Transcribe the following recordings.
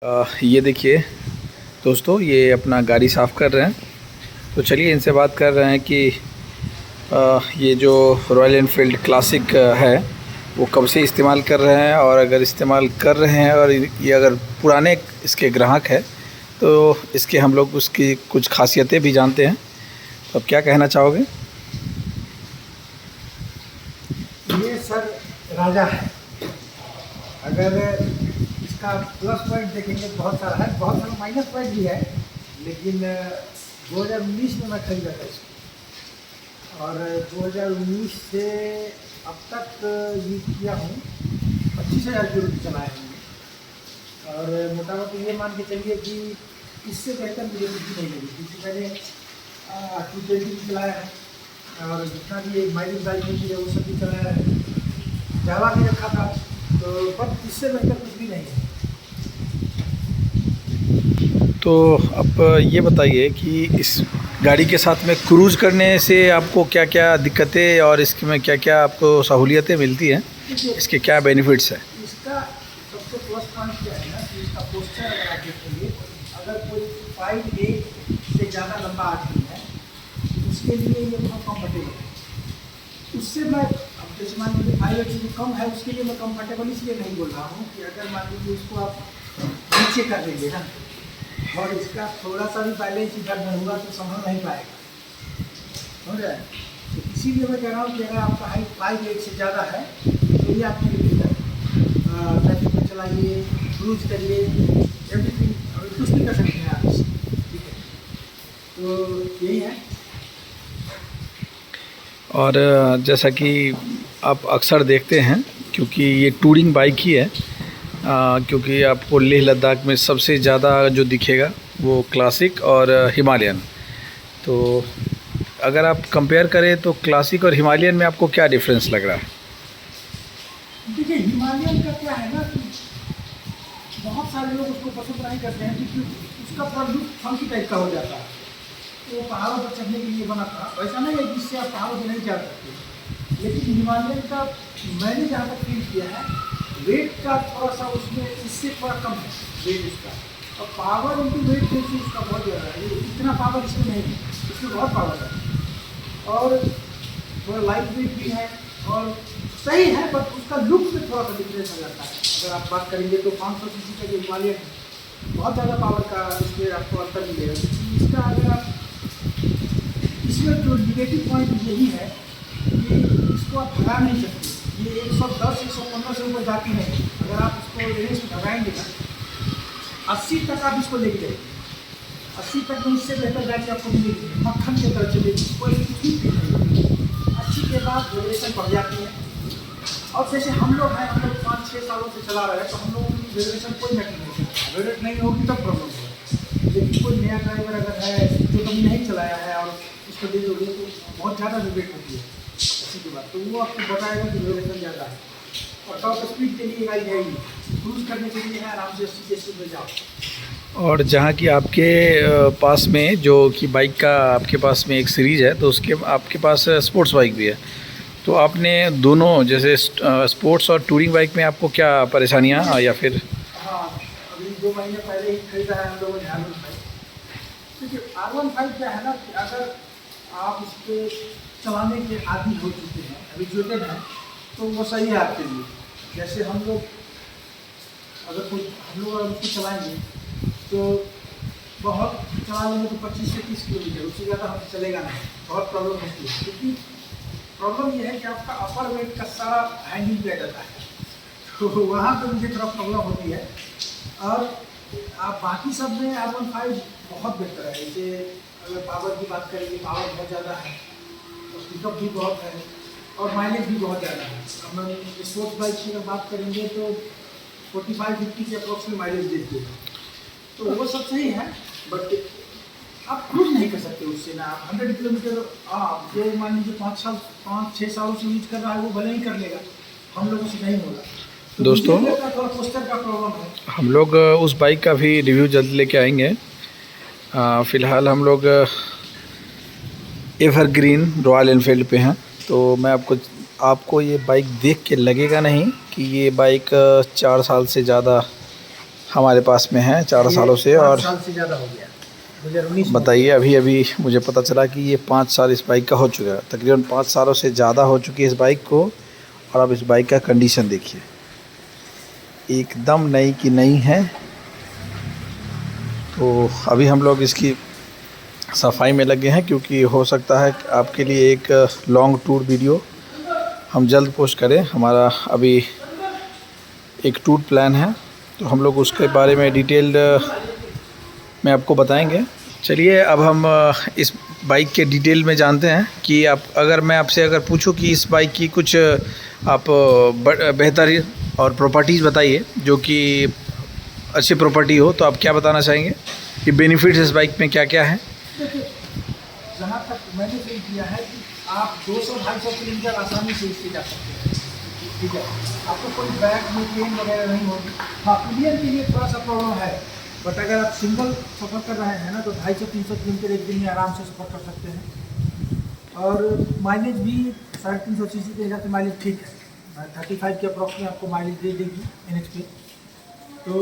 ये देखिए दोस्तों, ये अपना गाड़ी साफ़ कर रहे हैं। तो चलिए इनसे बात कर रहे हैं कि ये जो रॉयल एनफील्ड क्लासिक है वो कब से इस्तेमाल कर रहे हैं, और अगर इस्तेमाल कर रहे हैं और ये अगर पुराने इसके ग्राहक है तो इसके हम लोग उसकी कुछ खासियतें भी जानते हैं। तो अब क्या कहना चाहोगे? ये सर राजा है। अगर इसका प्लस पॉइंट देखेंगे तो बहुत सारा है, बहुत सारा माइनस पॉइंट भी है, लेकिन 2019 में मैं खरीदा था इसको और 2019 से अब तक यूज किया हूँ। 25,000 किलोमीटर चलाए हैं और मोटा मोटी ये मान के चलिए कि इससे बेहतर मुझे कुछ भी नहीं लगी, क्योंकि मैंने 220 भी चलाया है और जितना भी माइलेज बाइक होती है वो सब भी चलाया है। जावा भी रखा था, तो पर इससे बेहतर कुछ भी नहीं है। तो अब ये बताइए कि इस गाड़ी के साथ में क्रूज़ करने से आपको क्या क्या दिक्कतें और इसमें क्या क्या आपको सहूलियतें मिलती हैं, इसके क्या बेनिफिट्स हैं? इसका सबसे प्लस पॉइंट क्या है ना कि इसका पोस्टर अगर आप देखेंगे, अगर कोई 5'8" से ज़्यादा लंबा आदमी है उसके लिए ये बहुत कम्फर्टेबल है। उससे मैं अब जैसे मान लीजिए 5'8" से जो कम है उसके लिए मैं कम्फर्टेबल इसलिए नहीं बोल रहा हूँ कि अगर मान लीजिए उसको आप नीचे कर देंगे ना और इसका थोड़ा सा भी बैलेंस इधर नहीं हुआ तो संभल नहीं पाएगा, समझ रहे हैं? तो इसीलिए मैं कह रहा हूँ कि अगर आपका हाइट 5'8" से ज़्यादा है तो ये आपके लिए बेहतर है। ट्रैफिक में चलाइए, क्रूज करिए, एवरीथिंग कुछ भी कर सकते हैं आप इससे, ठीक है? तो यही है। और जैसा कि आप अक्सर देखते हैं, क्योंकि ये टूरिंग बाइक ही है, क्योंकि आपको लेह लद्दाख में सबसे ज़्यादा जो दिखेगा वो क्लासिक और हिमालयन। तो अगर आप कंपेयर करें तो क्लासिक और हिमालयन में आपको क्या डिफरेंस लग रहा है? देखिए, हिमालयन का क्या है ना कि बहुत सारे लोग उसको पसंद नहीं करते हैं क्योंकि उसका प्रदूषण फंकी टाइप का हो जाता है। तो पहाड़ों पर चढ़ने के लिए बना था, वैसा नहीं है जिससे आप पहाड़ों पर नहीं चढ़ सकते। लेकिन हिमालयन का मैंने जहाँ तक फील किया है, वेट का थोड़ा सा उसमें इससे थोड़ा कम है वेट उसका, और पावर इनटू वेट देखिए उसका बहुत ज़्यादा है। इतना पावर इसमें नहीं है, इसमें बहुत पावर है और थोड़ा लाइट वेट भी है और सही है, बट उसका लुक में थोड़ा सा डिफरेंस आ जाता है। अगर आप बात करेंगे तो 500 सीसी का जो हिमालयन है बहुत ज़्यादा पावर का इसमें आपको अंतर मिलेगा। इसका अगर आप इसमें जो निगेटिव पॉइंट यही है कि इसको आप भगा नहीं सकते। ये 110 115 से ऊपर जाती नहीं। अगर आप इसको रेस में भगाएंगे ना 80 तक आप इसको लेके जाएंगे, 80 तक में इससे बेहतर गाड़ी आपको मिलेगी, मक्खन की तरह चलेगी, कोई ठीक नहीं। 80 के बाद वेरिएशन बढ़ जाती है और जैसे हम लोग हैं, हम लोग 5-6 सालों से चला रहे हैं तो हम लोगों की वेरिएशन कोई मैटर नहीं करता। वेरिएट नहीं होगी तब प्रॉब्लम होगा। लेकिन कोई नया ड्राइवर अगर है जो कभी नहीं चलाया है और उसको दे दोगे तो बहुत ज़्यादा वेरिएट होती है 80 के बाद, तो वो आपको बताएगा कि वेरिएशन ज़्यादा है। और टॉप स्पीड के लिए गाड़ी है ही, क्रूज करने के लिए है, आराम से 80 के स्पीड में जाओ। और जहाँ की आपके पास में जो कि बाइक का आपके पास में एक सीरीज़ है, तो उसके आपके पास स्पोर्ट्स बाइक भी है। तो आपने दोनों जैसे स्पोर्ट्स और टूरिंग बाइक में आपको क्या परेशानियाँ या फिर? हाँ, अभी 2 महीने पहले ही खरीदा है हम लोगों ने R15। क्योंकि R15 क्या है ना कि अगर आप उसके चलाने के आदी हो चुके हैं, हैबिचुएटेड हैं, तो वो सही है आपके लिए। जैसे हम लोग अगर उसको चलाएंगे तो बहुत चला लेंगे तो 25 से 30 किलोमीटर, उससे ज़्यादा हमसे चलेगा नहीं, बहुत प्रॉब्लम होती है। क्योंकि प्रॉब्लम ये है कि आपका अपर वेट का सारा हैंडलिंग पे आ जाता है, तो वहाँ पे मुझे थोड़ा प्रॉब्लम होती है। और आप बाकी सब में R15 बहुत बेहतर है। जैसे अगर पावर की बात करेंगे, पावर बहुत ज़्यादा है और पिकअप भी बहुत है और माइलेज भी बहुत ज़्यादा है। अब हम स्पोर्ट्स बाइक की अगर बात करेंगे तो 45-50 के अप्रोक्स में माइलेज देती है, तो वो सब सही है। बट आप क्रूज नहीं कर सकते उससे ना। आप 100 किलोमीटर आप जो मान लीजिए 5-6 सालों से यूज कर रहा है वो भले ही कर लेगा, हम लोगों से नहीं होगा। तो दोस्तों, थोड़ा पोस्टर का प्रॉब्लम है। हम लोग उस बाइक का भी रिव्यू जल्द लेके आएंगे। फ़िलहाल हम लोग एवरग्रीन रॉयल एनफील्ड पे हैं, तो मैं आपको ये बाइक देख के लगेगा नहीं कि ये बाइक 4 साल से ज़्यादा हमारे पास में है 4 सालों से। और 5 साल से ज़्यादा हो गया, 2019 बताइए, अभी अभी मुझे पता चला कि ये 5 साल इस बाइक का हो चुका है। तकरीबन 5 सालों से ज़्यादा हो चुकी है इस बाइक को। और अब इस बाइक का कंडीशन देखिए, एकदम नई की नई है। तो अभी हम लोग इसकी सफाई में लगे हैं, क्योंकि हो सकता है कि आपके लिए एक लॉन्ग टूर वीडियो हम जल्द पोस्ट करें। हमारा अभी एक टूर प्लान है, तो हम लोग उसके बारे में डिटेल्ड में आपको बताएंगे। चलिए अब हम इस बाइक के डिटेल में जानते हैं कि मैं आपसे अगर पूछूं कि इस बाइक की कुछ आप बेहतर और प्रॉपर्टीज़ बताइए जो कि अच्छी प्रॉपर्टी हो, तो आप क्या बताना चाहेंगे कि बेनिफिट्स इस बाइक में क्या क्या है? जहाँ तक मैंने फील किया है कि आप 200-250 किलोमीटर आसानी से इससे जा सकते हैं, ठीक है। आपको कोई बैक में पेन वगैरह नहीं होगी। हाँ, पिलियन के लिए थोड़ा सा प्रॉब्लम है, बट अगर आप सिंगल सफ़र कर रहे हैं ना, तो 250-300 किलोमीटर एक दिन में आराम से सफ़र कर सकते हैं। और माइलेज भी 350 सीसी के हिसाब से माइलेज ठीक है, 35 के अप्रॉक्स में आपको माइलेज दे देगी NH पे। तो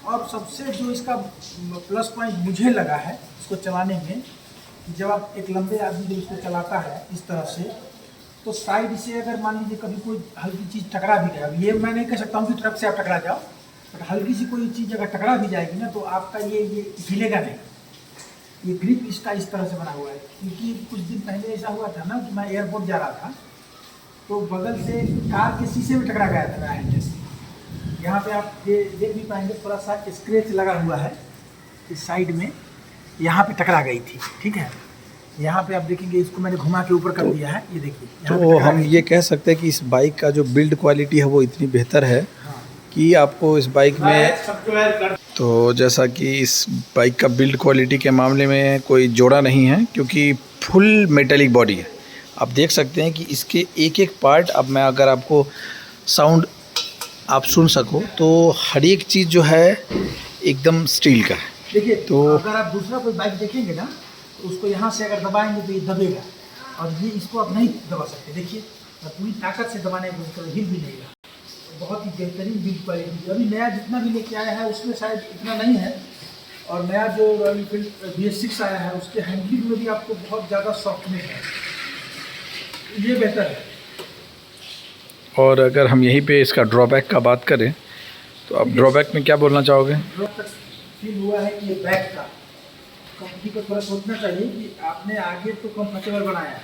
और सबसे जो इसका प्लस पॉइंट मुझे लगा है इसको चलाने में, जब आप एक लंबे आदमी जब इसको चलाता है इस तरह से, तो साइड से अगर मान लीजिए कभी कोई हल्की चीज़ टकरा भी गया, ये मैं नहीं कह सकता हूँ कि ट्रक से आप टकरा जाओ, बट हल्की सी कोई चीज़ अगर टकरा भी जाएगी ना, तो आपका ये हिलेगा नहीं। ये ग्रिप इसका इस तरह से बना हुआ है। क्योंकि कुछ दिन पहले ऐसा हुआ था ना कि मैं एयरपोर्ट जा रहा था, तो बगल से कार के शीशे में टकरा गया था हैंडल से। यहाँ पे आप देख भी पाएंगे थोड़ा सा स्क्रैच लगा हुआ है इस साइड में, यहाँ पे टकरा गई थी, ठीक है। यहाँ पे आप देखेंगे, इसको मैंने घुमा के ऊपर कर दिया है, ये देखिए। तो हम ये कह सकते हैं कि इस बाइक का जो बिल्ड क्वालिटी है वो इतनी बेहतर है कि आपको इस बाइक में, तो जैसा कि इस बाइक का बिल्ड क्वालिटी के मामले में कोई जोड़ा नहीं है, क्योंकि फुल मेटेलिक बॉडी है। आप देख सकते हैं कि इसके एक एक पार्ट, अब मैं अगर आपको साउंड आप सुन सको, तो हर एक चीज़ जो है एकदम स्टील का है। देखिए, तो अगर आप दूसरा कोई बाइक देखेंगे ना, तो उसको यहाँ से अगर दबाएंगे तो ये दबेगा, और ये इसको आप नहीं दबा सकते। देखिए, पूरी ताकत से दबाने की कोशिश, हिल भी नहीं रहा। बहुत ही बेहतरीन बिल्ड क्वालिटी। अभी नया जितना भी लेके आया है उसमें शायद इतना नहीं है, और नया जो रॉयल एनफील्ड BS6 आया है उसके हैंडलिंग में भी आपको बहुत ज़्यादा सॉफ्टनेस है, ये बेहतर है। और अगर हम यहीं पे इसका ड्रॉबैक का बात करें, तो आप ड्रॉबैक में क्या बोलना चाहोगे? ड्रॉबैक फील हुआ है कि ये बैक का कंपनी को थोड़ा सोचना चाहिए कि आपने आगे तो कंफर्टेबल बनाया है,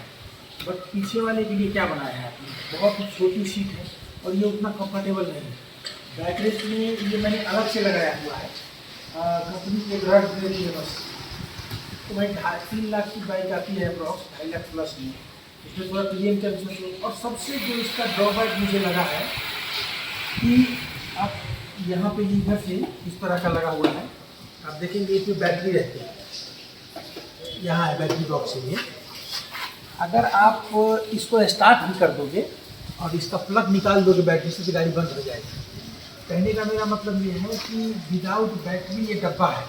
बट पीछे वाले के लिए क्या बनाया है आपने। बहुत ही छोटी सीट है और ये उतना कंफर्टेबल नहीं है। बैक रेस्ट में ये मैंने अलग से लगाया हुआ है, कंपनी के रड दे रही है बस। तो भाई 3.5 लाख की बाइक आती है अप्रॉक्स, 2.5 लाख प्लस में, इसमें थोड़ा प्रीमियम का बिजनेस। और सबसे जो इसका ड्रॉबैक मुझे लगा है कि आप यहाँ पे लीवर से इस तरह का लगा हुआ है, आप देखेंगे इसमें बैटरी रहती है, यहाँ है बैटरी बॉक्स है ये। अगर आप इसको स्टार्ट भी कर दोगे और इसका प्लग निकाल दोगे बैटरी से, तो गाड़ी बंद हो जाएगी। कहने का मेरा मतलब ये है कि विदाउट बैटरी ये डब्बा है।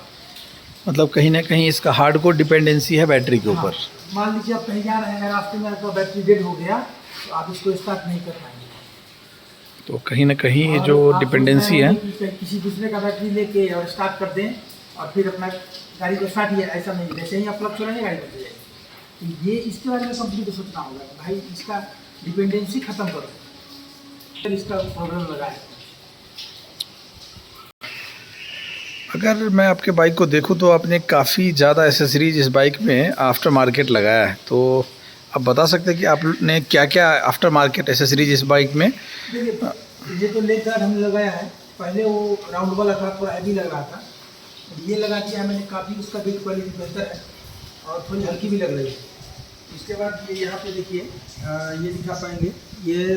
मतलब कहीं ना कहीं इसका हार्डकोर डिपेंडेंसी है बैटरी के ऊपर। हाँ, मान लीजिए आप कहीं जा रहे हैं, रास्ते में आपका बैटरी डेड हो गया, तो आप इसको स्टार्ट नहीं कर पाएंगे। तो कहीं ना कहीं ये जो डिपेंडेंसी है, किसी दूसरे का बैटरी लेके और स्टार्ट कर दें और फिर अपना गाड़ी को स्टार्ट किया, ऐसा नहीं। जैसे ही आप प्लग छोड़ेंगे गाड़ी बंद हो जाएगी। तो ये इसके बारे में कंपनी को सोचना होगा कि भाई इसका डिपेंडेंसी ख़त्म करो, फिर इसका प्रॉब्लम लगा है। अगर मैं आपके बाइक को देखूं तो आपने काफ़ी ज़्यादा एसेसरीज इस बाइक में आफ्टर मार्केट लगाया है, तो आप बता सकते हैं कि आपने क्या क्या आफ्टर मार्केट एसेसरीज इस बाइक में? देखिए, ये तो लेग गार्ड हमने लगाया है, पहले वो राउंड वाला था, थोड़ा हैवी लग रहा था, ये लगा दिया है मैंने। काफ़ी उसका बिल्ड क्वालिटी बेहतर है और थोड़ी हल्की भी लग रही है। इसके बाद ये यहाँ पे देखिए, ये दिखा पाएंगे, ये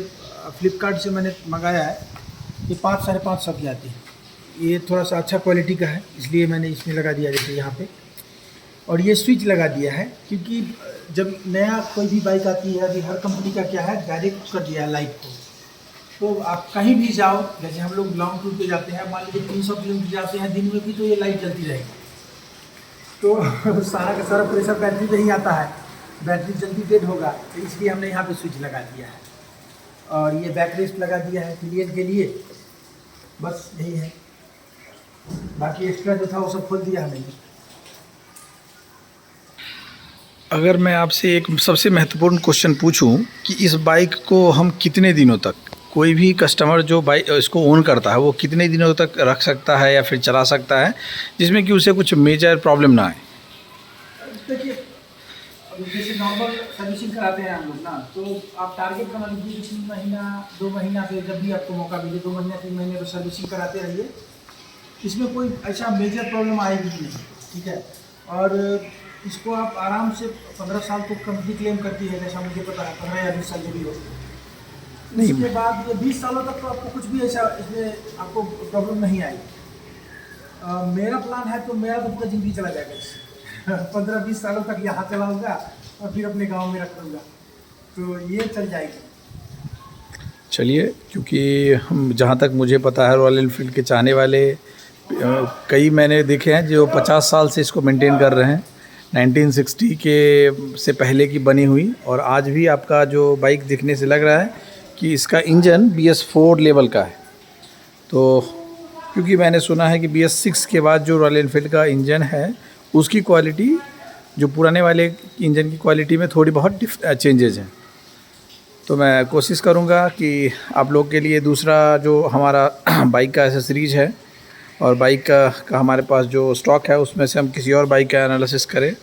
फ्लिपकार्ट से मैंने मंगाया है, ये 5-5.5 की आती है। ये थोड़ा सा अच्छा क्वालिटी का है, इसलिए मैंने इसमें लगा दिया जैसे यहाँ पे। और ये स्विच लगा दिया है, क्योंकि जब नया कोई भी बाइक आती है, अभी हर कंपनी का क्या है, डायरेक्ट कर दिया है लाइट को। तो आप कहीं भी जाओ, जैसे हम लोग लॉन्ग टूर पे जाते हैं, मान लीजिए 300 किलोमीटर जाते हैं दिन में भी, तो ये लाइट जलती रहेगी। तो सारा का सारा प्रेशर बैटरी पे ही आता है, बैटरी जल्दी डेड होगा, तो इसलिए हमने यहाँ पे स्विच लगा दिया है। और ये बैक रेस्ट लगा दिया है पिलियन के लिए, बस यही है। बाकी एक्स्ट्रा जो था वो सब खोल दिया हमने। अगर मैं आपसे एक सबसे महत्वपूर्ण क्वेश्चन पूछूं कि इस बाइक को हम कितने दिनों तक, कोई भी कस्टमर जो बाइक इसको ओन करता है वो कितने दिनों तक रख सकता है या फिर चला सकता है जिसमें कि उसे कुछ मेजर प्रॉब्लम ना आए? देखिए, अब जैसे नॉर्मल सर्विसिंग कराते हैं हम लोग ना, तो आप टारगेट बना लीजिए 3 महीना 2 महीना पे, जब भी आपको मौका मिले 2 महीना 3 महीने पर सर्विसिंग कराते रहिए। इसमें कोई ऐसा मेजर प्रॉब्लम आएगी नहीं, ठीक है। और इसको आप आराम से 15 साल तक कंपनी क्लेम करती है, जैसा मुझे पता है 15 या 20 साल जो भी हो। नहीं, इसके बाद ये 20 सालों तक तो आपको कुछ भी ऐसा इसमें आपको प्रॉब्लम नहीं आएगी। मेरा प्लान है तो मेरा तो पूरा ज़िंदगी चला जाएगा इससे 15-20 सालों तक यहाँ चलाऊँगा और फिर अपने गांव में रख दूँगा, तो ये चल जाएगी। चलिए, क्योंकि हम जहाँ तक मुझे पता है रॉयल एनफील्ड के चाहने वाले कई मैंने देखे हैं जो 50 साल से इसको मेंटेन कर रहे हैं, 1960 के से पहले की बनी हुई। और आज भी आपका जो बाइक दिखने से लग रहा है कि इसका इंजन BS4 लेवल का है। तो क्योंकि मैंने सुना है कि BS6 के बाद जो रॉयल एनफील्ड का इंजन है उसकी क्वालिटी जो पुराने वाले इंजन की क्वालिटी में थोड़ी बहुत चेंजेज हैं। तो मैं कोशिश करूँगा कि आप लोग के लिए दूसरा जो हमारा बाइक का एसेसरीज है और बाइक का हमारे पास जो स्टॉक है उसमें से हम किसी और बाइक का एनालिसिस करें